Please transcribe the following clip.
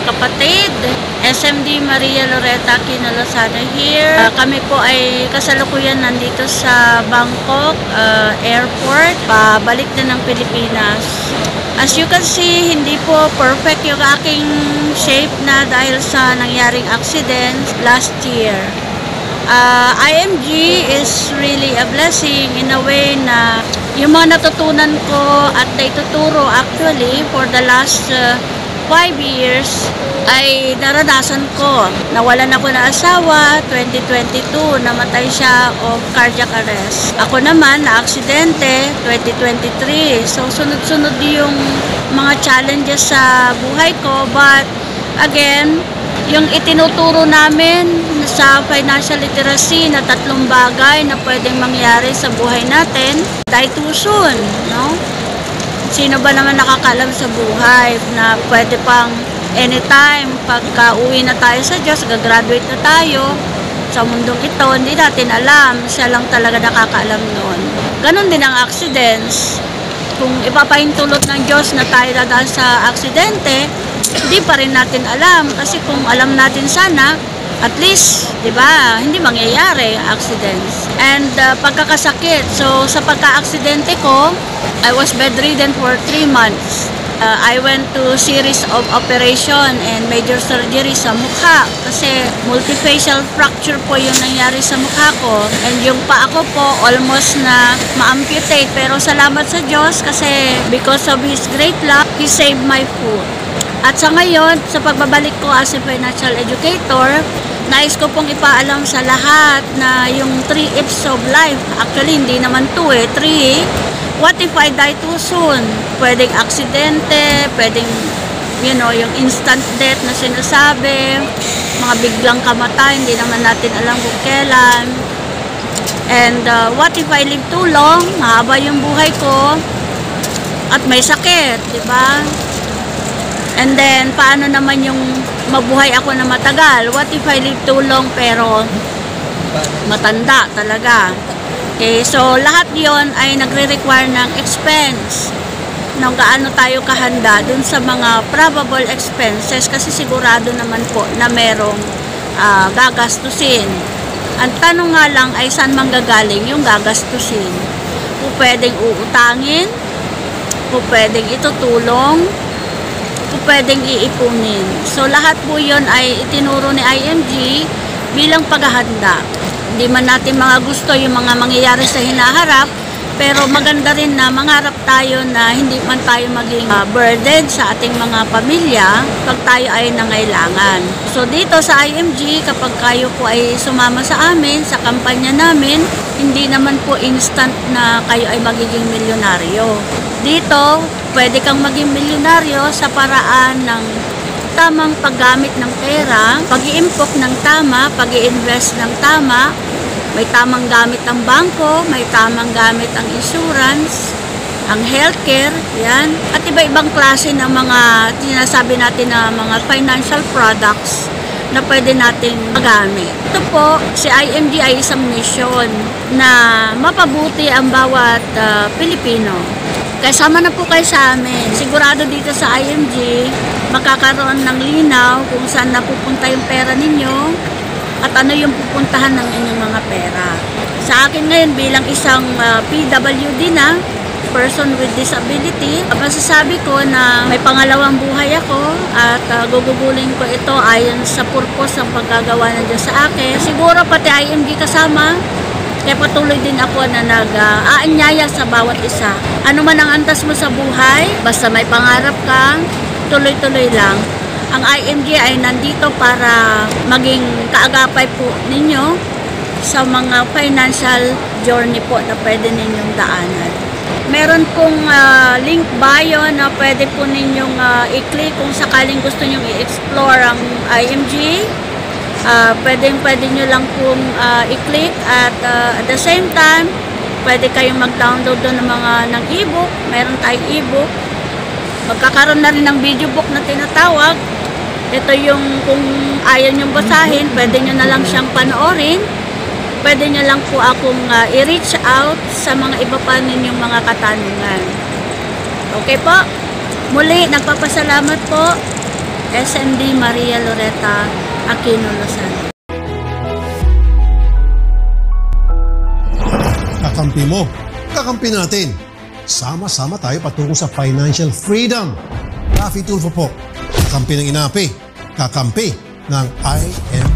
kapatid. SMD Maria Loretta Aquino Lozano here. Kami po ay kasalukuyan nandito sa Bangkok Airport. Pabalik na ng Pilipinas. As you can see, hindi po perfect yung aking shape na dahil sa nangyaring accident last year. IMG is really a blessing in a way na yung mga natutunan ko at naituturo actually for the last 5 years ay naranasan ko. Nawalan ako ng asawa, 2022, namatay siya of cardiac arrest. Ako naman, na-aksidente, 2023. So, sunod-sunod yung mga challenges sa buhay ko. But, again, yung itinuturo namin sa financial literacy na 3 bagay na pwedeng mangyari sa buhay natin, die too soon, no? Sino ba naman nakakaalam sa buhay na pwede pang anytime, pagka uwi na tayo sa Diyos, gagraduate na tayo sa mundong ito, hindi natin alam. Siya lang talaga nakakaalam noon. Ganon din ang accidents. Kung ipapahintulot ng Diyos na tayo dadaan sa aksidente, hindi pa rin natin alam. Kasi kung alam natin sana, at least, di ba, hindi mangyayari accidents. And pagkakasakit. So, sa pagka-aksidente ko, I was bedridden for 3 months. I went to series of operation and major surgery sa mukha kasi multifacial fracture po yung nangyari sa mukha ko. And yung paa ko po almost na ma-amputate. Pero salamat sa Diyos kasi because of His great love, He saved my foot. At sa ngayon, sa pagbabalik ko as a financial educator, nais ko pong ipaalam sa lahat na yung 3 F's of life, actually hindi naman 2 3. What if I die too soon? Pwedeng aksidente, pwedeng, yung instant death na sinasabi, mga biglang kamatay, hindi naman natin alam kung kailan. And what if I live too long? Mahaba yung buhay ko at may sakit, di ba? And then, paano naman yung mabuhay ako na matagal? What if I live too long pero matanda talaga? Okay, so lahat yon ay nagre-require ng expense. Nung gaano tayo kahanda dun sa mga probable expenses kasi sigurado naman po na merong gagastusin. Ang tanong nga lang ay saan manggagaling yung gagastusin. Kung pwedeng uutangin, kung pwedeng itutulong, kung pwedeng iipunin. So lahat po yon ay itinuro ni IMG bilang paghahanda. Hindi man natin mga gusto yung mga mangyayari sa hinaharap, pero maganda rin na mangarap tayo na hindi man tayo maging burden sa ating mga pamilya pag tayo ay nangailangan. So dito sa IMG, kapag kayo po ay sumama sa amin, sa kampanya namin, hindi naman po instant na kayo ay magiging milyonaryo. Dito, pwede kang maging milyonaryo sa paraan ng tamang paggamit ng pera, pag-iimpok ng tama, pag-i-invest ng tama, may tamang gamit ang bangko, may tamang gamit ang insurance, ang healthcare, yan. At iba-ibang klase ng mga sinasabi natin na mga financial products na pwede natin magamit. Ito po, si IMG ay isang mission na mapabuti ang bawat Pilipino. Kaya sama na po kayo sa amin. Sigurado dito sa IMG, makakaroon ng linaw kung saan napupunta yung pera ninyo at ano yung pupuntahan ng inyong mga pera. Sa akin ngayon bilang isang PWD na, person with disability, masasabi ko na may pangalawang buhay ako at gugugulin ko ito ayon sa purpose ng paggagawa ng Diyos sa akin. Siguro pati IMG kasama, kaya patuloy din ako na nag-aanyaya sa bawat isa. Ano man ang antas mo sa buhay, basta may pangarap ka, tuloy-tuloy lang. Ang IMG ay nandito para maging kaagapay po ninyo sa mga financial journey po na pwede ninyong daanan. Meron pong link bio na pwede po ninyong i-click kung sakaling gusto nyong i-explore ang IMG. Pwede nyo lang pong i-click at the same time, pwede kayong mag-download doon ng e-book. Meron tayong e-book. Magkakaroon na rin ng video book na tinatawag. Ito yung kung ayaw nyong basahin, pwede nyo na lang siyang panoorin. Pwede nyo lang po akong i-reach out sa mga iba pa ninyong mga katanungan. Okay po? Muli, nagpapasalamat po SMD Maria Loretta Aquino Lozada. Kakampi mo, kakampi natin. Sama-sama tayo patungo sa financial freedom. Raffy Tulfo po, kakampi ng INAPI, kakampi ng IMMF.